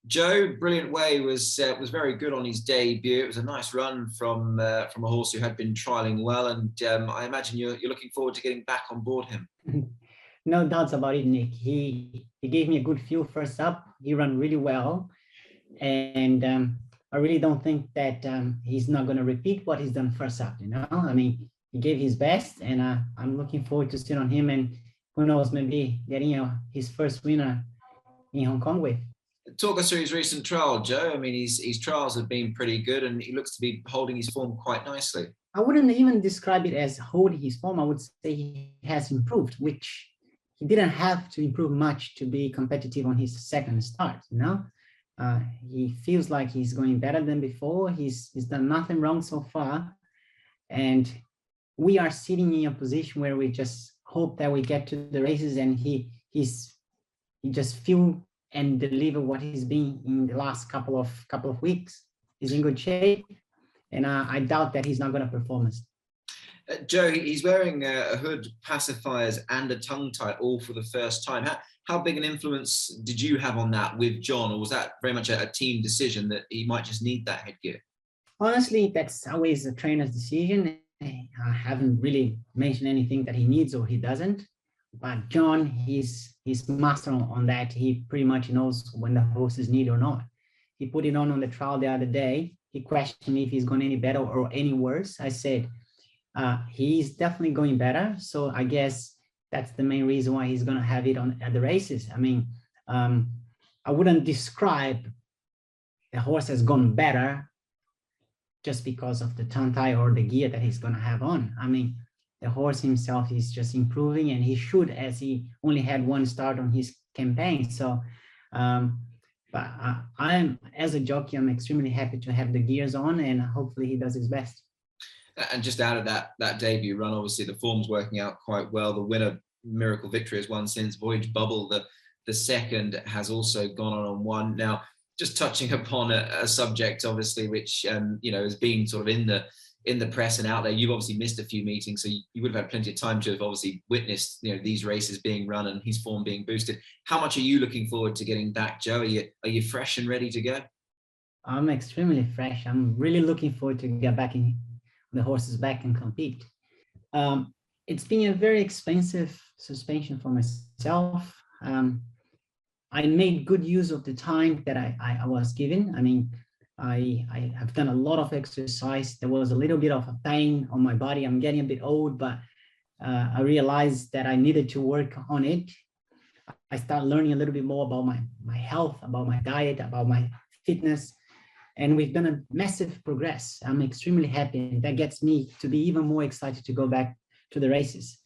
Joe, Brilliant Way was very good on his debut. It was a nice run from a horse who had been trialling well, and I imagine you're looking forward to getting back on board him. No doubts about it, Nick. He gave me a good feel first up. He ran really well, and I really don't think that he's not going to repeat what he's done first up. I mean, he gave his best, and I'm looking forward to sit on him, and who knows, maybe getting his first winner in Hong Kong with. Talk us through his recent trial, Joe. I mean, his trials have been pretty good, and he looks to be holding his form quite nicely. I wouldn't even describe it as holding his form. I would say he has improved, which he didn't have to improve much to be competitive on his second start. He feels like he's going better than before. He's done nothing wrong so far, and we are sitting in a position where we just hope that we get to the races and he just feel and deliver what he's been in the last couple of weeks. He's in good shape, and I doubt that he's not going to perform. Joe, he's wearing a hood, pacifiers, and a tongue tie all for the first time. How big an influence did you have on that with John, or was that very much a team decision that he might just need that headgear? Honestly, that's always a trainer's decision. I haven't really mentioned anything that he needs or he doesn't. But John, he's master on that. He pretty much knows when the horses need or not. He put it on the trial the other day. He questioned me if he's going any better or any worse. I said, he's definitely going better. So I guess that's the main reason why he's going to have it at the races. I mean, I wouldn't describe the horse has gone better just because of the tongue tie or the gear that he's going to have on. I mean, the horse himself is just improving, and he should, as he only had one start on his campaign. So, but as a jockey, I'm extremely happy to have the gears on, and hopefully he does his best. And just out of that debut run, obviously the form's working out quite well. The winner, Miracle Victory, has won since. Voyage Bubble, the second, has also gone on one. Now, just touching upon a subject, obviously, which has been sort of in the press and out there. You've obviously missed a few meetings, so you would have had plenty of time to have obviously witnessed these races being run and his form being boosted. How much are you looking forward to getting back, Joe? Are you fresh and ready to go? I'm extremely fresh. I'm really looking forward to get back in the horses back and compete. It's been a very expensive suspension for myself. I made good use of the time that I was given. I mean, I have done a lot of exercise. There was a little bit of a pain on my body. I'm getting a bit old, but I realized that I needed to work on it. I started learning a little bit more about my health, about my diet, about my fitness, and we've done a massive progress. I'm extremely happy, and that gets me to be even more excited to go back to the races.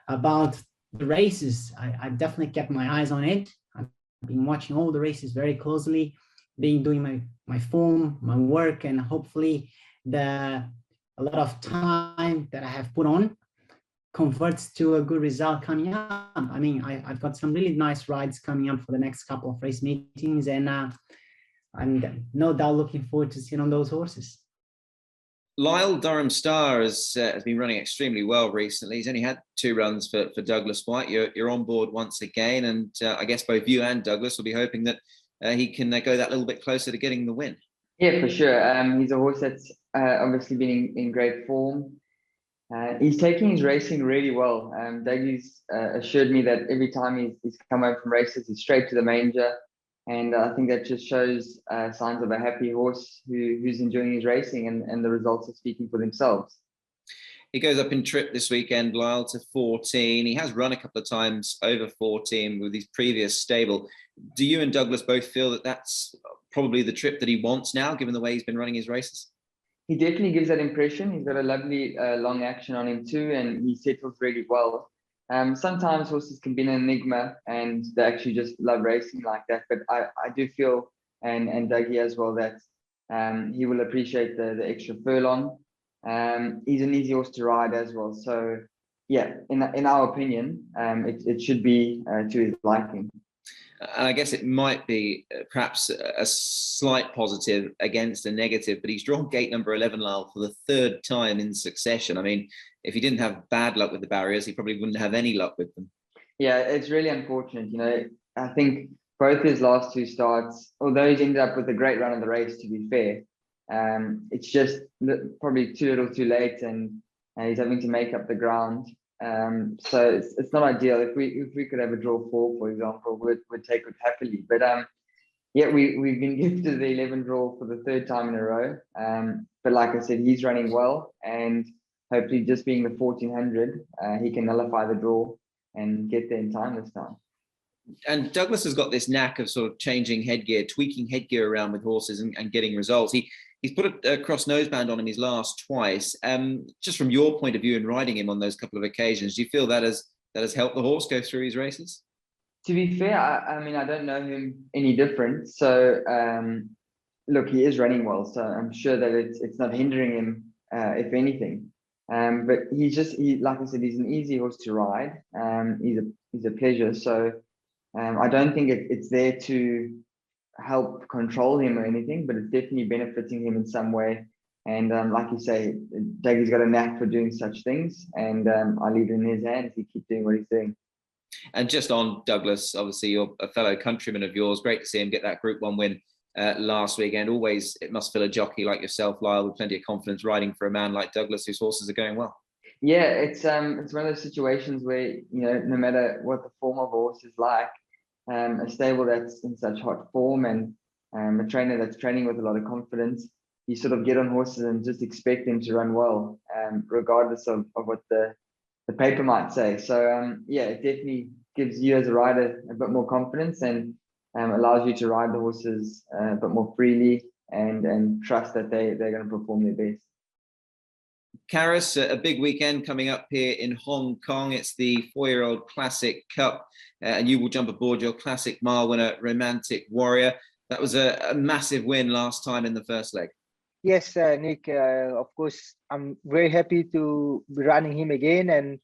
About the races, I definitely kept my eyes on it. I've been watching all the races very closely, doing my form, my work, and hopefully a lot of time that I have put on converts to a good result coming up. I mean, I've got some really nice rides coming up for the next couple of race meetings, and I'm no doubt looking forward to seeing on those horses. Lyle, Durham Star has been running extremely well recently. He's only had 2 runs for Douglas White. You're on board once again, and I guess both you and Douglas will be hoping that he can go that little bit closer to getting the win. Yeah, for sure. He's a horse that's obviously been in great form. He's taking his racing really well. Dougie's assured me that every time he's come home from races, he's straight to the manger. And I think that just shows signs of a happy horse who's enjoying his racing, and the results are speaking for themselves. He goes up in trip this weekend, Lyle, to 14. He has run a couple of times over 14 with his previous stable. Do you and Douglas both feel that that's probably the trip that he wants now, given the way he's been running his races? He definitely gives that impression. He's got a lovely long action on him too, and he settles really well. Sometimes horses can be an enigma, and they actually just love racing like that. But I do feel, and Dougie as well, that he will appreciate the extra furlong. He's an easy horse to ride as well. So yeah, in our opinion, it should be to his liking. And I guess it might be perhaps a slight positive against a negative, but he's drawn gate number 11, Lyle, for the 3rd time in succession. I mean, if he didn't have bad luck with the barriers, he probably wouldn't have any luck with them. Yeah, it's really unfortunate. I think both his last two starts, although he's ended up with a great run of the race, to be fair, it's just probably too little too late, and he's having to make up the ground. So it's not ideal. If we could have a draw 4, for example, we'd take it happily. But yeah, we've been gifted the 11 draw for the 3rd time in a row. But like I said, he's running well, and hopefully just being the 1400, he can nullify the draw and get there in time this time. And Douglas has got this knack of sort of changing headgear, tweaking headgear around with horses and getting results. He's put a cross noseband on him his last twice. Just from your point of view in riding him on those couple of occasions, do you feel that has helped the horse go through his races? To be fair, I mean, I don't know him any different. So look, he is running well, so I'm sure that it's not hindering him, if anything. But like I said, he's an easy horse to ride. He's a pleasure. So I don't think it's there to help control him or anything, but it's definitely benefiting him in some way. And like you say, Dougie's got a knack for doing such things, and I leave it in his hands. He keeps doing what he's doing. And just on Douglas, obviously you're a fellow countryman of yours. Great to see him get that Group 1 win last weekend. Always, it must fill a jockey like yourself, Lyle, with plenty of confidence riding for a man like Douglas, whose horses are going well. Yeah, it's one of those situations where, no matter what the form of a horse is like, a stable that's in such hot form and a trainer that's training with a lot of confidence, you sort of get on horses and just expect them to run well, regardless of what the paper might say. So yeah, it definitely gives you as a rider a bit more confidence, and allows you to ride the horses a bit more freely and trust that they're going to perform their best. Karis, a big weekend coming up here in Hong Kong. It's the 4-year-old Classic Cup, and you will jump aboard your Classic Mile winner, Romantic Warrior. That was a massive win last time in the first leg. Yes, Nick, of course, I'm very happy to be running him again and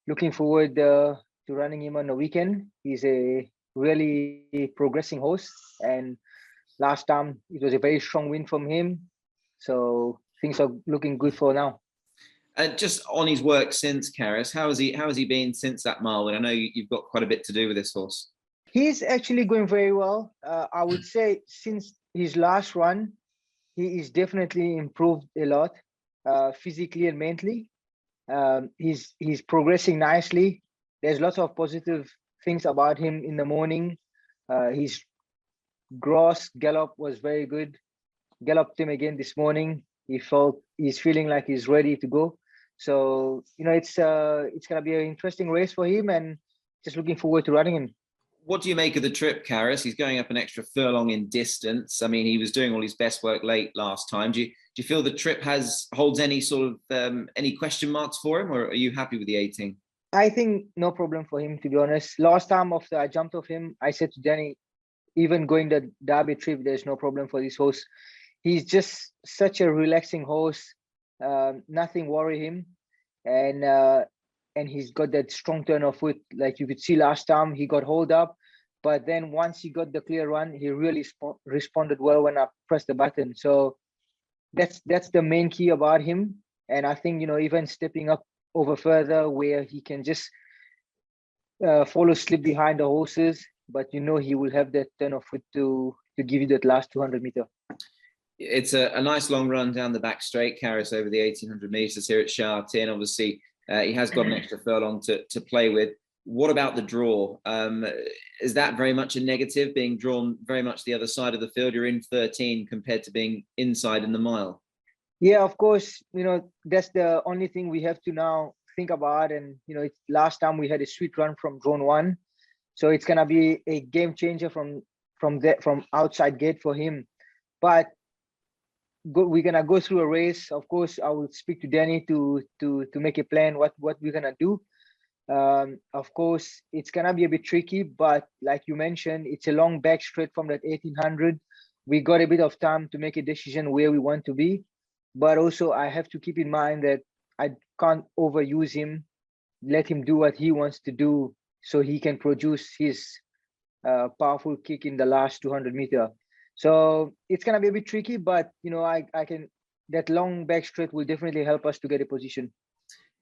looking forward to running him on the weekend. He's a really progressing horse, and last time it was a very strong win from him. So things are looking good for now. And just on his work since, Karis, how has he been since that mile win? I know you've got quite a bit to do with this horse. He's actually going very well. I would say since his last run, he is definitely improved a lot, physically and mentally. He's progressing nicely. There's lots of positive things about him in the morning. His gross gallop was very good. Galloped him again this morning. He's feeling like he's ready to go. So it's gonna be an interesting race for him, and just looking forward to running him. What do you make of the trip, Karis? He's going up an extra furlong in distance. I mean, he was doing all his best work late last time. Do you feel the trip holds any sort of any question marks for him, or are you happy with the 18? I think no problem for him, to be honest. Last time after I jumped off him, I said to Danny, even going the Derby trip, there's no problem for this horse. He's just such a relaxing horse. Nothing worry him, and he's got that strong turn of foot. Like you could see last time, he got hold up, but then once he got the clear run, he really responded well when I pressed the button. So that's the main key about him. And I think even stepping up over further, where he can just follow slip behind the horses, but he will have that turn of foot to give you that last 200 meter. It's a nice long run down the back straight, Karis, over the 1800 meters here at Sha Tin. Obviously, he has got an extra furlong to play with. What about the draw? Is that very much a negative, being drawn very much the other side of the field? You're in 13 compared to being inside in the mile. Yeah, of course. That's the only thing we have to now think about. And last time we had a sweet run from drone 1, so it's gonna be a game changer from outside gate for him. But we're gonna go through a race. Of course, I will speak to Danny to make a plan what we're gonna do. Of course, it's gonna be a bit tricky, but like you mentioned, it's a long back straight from that 1800. We got a bit of time to make a decision where we want to be, but also I have to keep in mind that I can't overuse him. Let him do what he wants to do, so he can produce his powerful kick in the last 200 meter. So it's gonna be a bit tricky, but I can. That long back straight will definitely help us to get a position.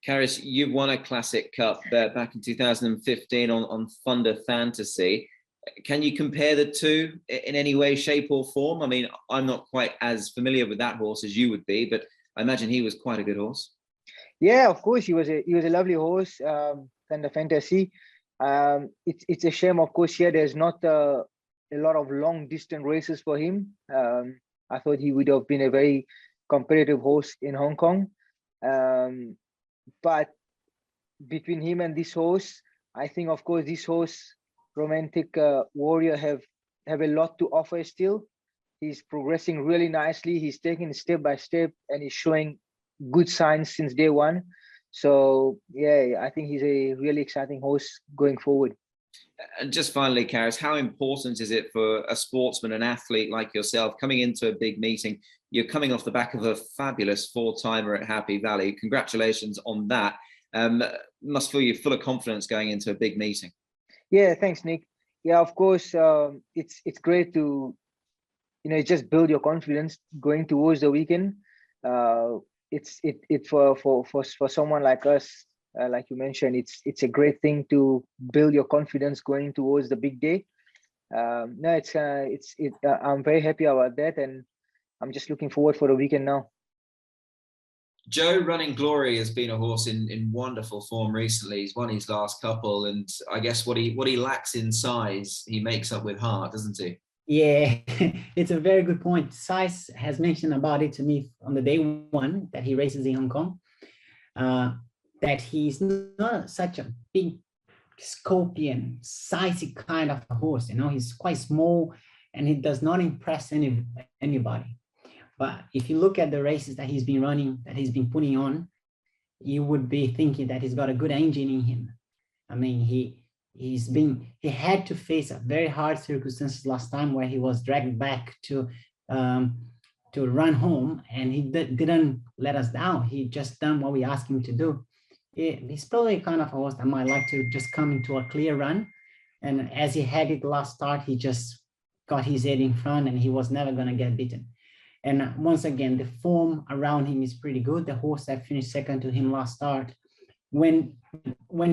Karis, you've won a Classic Cup back in 2015 on Thunder Fantasy. Can you compare the two in any way, shape or form? I mean, I'm not quite as familiar with that horse as you would be, but I imagine he was quite a good horse. Yeah, of course, he was a lovely horse, Thunder Fantasy. It's a shame, of course, here there's not a lot of long distance races for him. I thought he would have been a very competitive horse in Hong Kong. But between him and this horse, I think, of course, this horse, Romantic Warrior, have a lot to offer still. He's progressing really nicely. He's taking step by step and he's showing good signs since day one. So yeah, I think he's a really exciting horse going forward. And just finally, Karis, how important is it for a sportsman, an athlete like yourself, coming into a big meeting? You're coming off the back of a fabulous four-timer at Happy Valley. Congratulations on that. Must feel you full of confidence going into a big meeting. Yeah, thanks, Nick. Yeah, of course, it's great to, just build your confidence going towards the weekend. It's for someone like us, like you mentioned, it's a great thing to build your confidence going towards the big day. No, I'm very happy about that, and I'm just looking forward for the weekend now. Joe, Running Glory, has been a horse in wonderful form recently. He's won his last couple, and I guess what he lacks in size, he makes up with heart, doesn't he? Yeah, it's a very good point. Size has mentioned about it to me on the day one that he races in Hong Kong, that he's not such a big scorpion, sizey kind of a horse. He's quite small and he does not impress anybody. But if you look at the races that he's been running, that he's been putting on, you would be thinking that he's got a good engine in him. I mean, he had to face a very hard circumstances last time where he was dragged back to run home, and he didn't let us down. He just done what we asked him to do. He's probably kind of a horse that might like to just come into a clear run. And as he had it last start, he just got his head in front and he was never going to get beaten. And once again, the form around him is pretty good. The horse that finished second to him last start went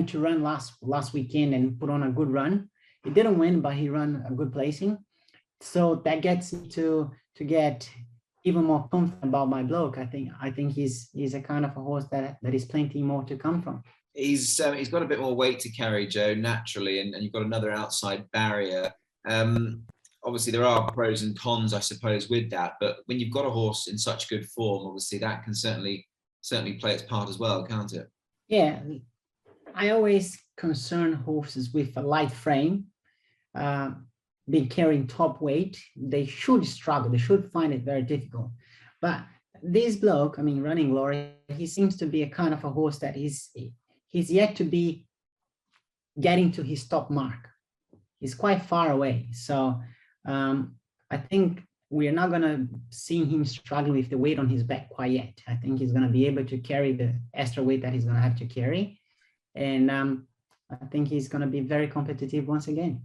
to run last weekend and put on a good run. He didn't win, but he ran a good placing. So that gets me to get even more confident about my bloke. I think he's a kind of a horse that is plenty more to come from. He's got a bit more weight to carry, Joe, naturally, and you've got another outside barrier. Obviously, there are pros and cons, I suppose, with that. But when you've got a horse in such good form, obviously that can certainly play its part as well, can't it? Yeah, I always concern horses with a light frame, being carrying top weight. They should struggle. They should find it very difficult. But this bloke, Running Glory, he seems to be a kind of a horse that he's yet to be getting to his top mark. He's quite far away. So I think we're not going to see him struggling with the weight on his back quite yet. I think he's going to be able to carry the extra weight that he's going to have to carry. And I think he's going to be very competitive once again.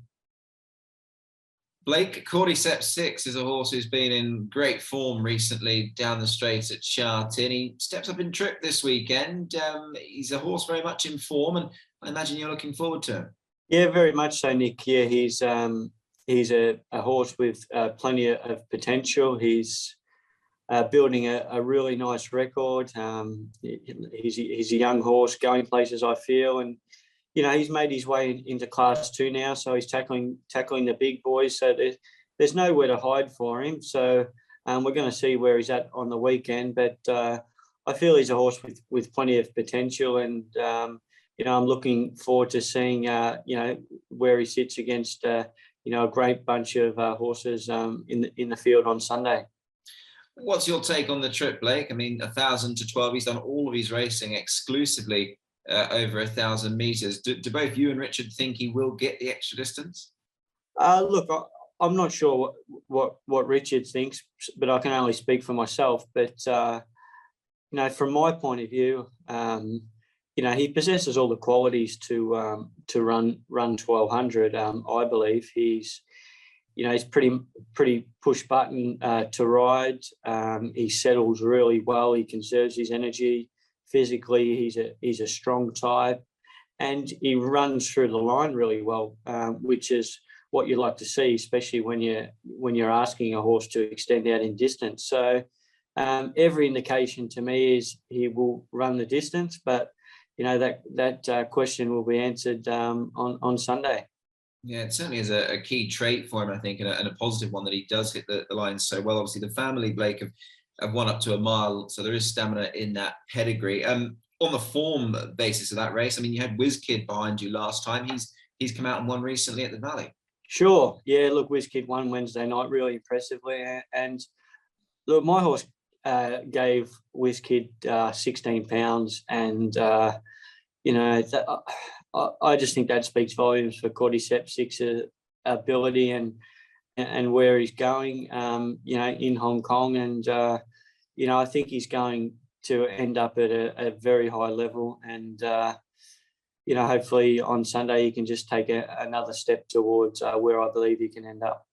Blake, CORDYCEPS 6 is a horse who's been in great form recently down the straight at Sha Tin. He steps up in trip this weekend. He's a horse very much in form, and I imagine you're looking forward to him. Yeah, very much so, Nick. Yeah, he's a horse with plenty of potential. He's building a really nice record. He's a young horse going places, I feel, and he's made his way into Class 2 now, so he's tackling the big boys. So there's nowhere to hide for him. So we're going to see where he's at on the weekend, but I feel he's a horse with plenty of potential, and I'm looking forward to seeing where he sits against a great bunch of horses in the field on Sunday. What's your take on the trip, Blake? 1,000 to 12. He's done all of his racing exclusively over 1,000 meters. Do both you and Richard think he will get the extra distance? Look, I'm not sure what Richard thinks, but I can only speak for myself. But from my point of view, he possesses all the qualities to run 1,200. I believe he's pretty push button to ride. He settles really well. He conserves his energy. Physically, he's a strong type, and he runs through the line really well, which is what you like to see, especially when you're asking a horse to extend out in distance. So every indication to me is he will run the distance, but that question will be answered on Sunday. Yeah, it certainly is a key trait for him, I think, and a positive one, that he does hit the lines so well. Obviously, the family, Blake, have won up to a mile, so there is stamina in that pedigree. On the form basis of that race, I mean, you had WizKid behind you last time. He's come out and won recently at the Valley. Sure. Yeah, look, WizKid won Wednesday night really impressively. And look, my horse gave WizKid 16 pounds. And, I just think that speaks volumes for CORDYCEPS' ability and where he's going, in Hong Kong. And, I think he's going to end up at a very high level. And, hopefully on Sunday he can just take another step towards where I believe he can end up.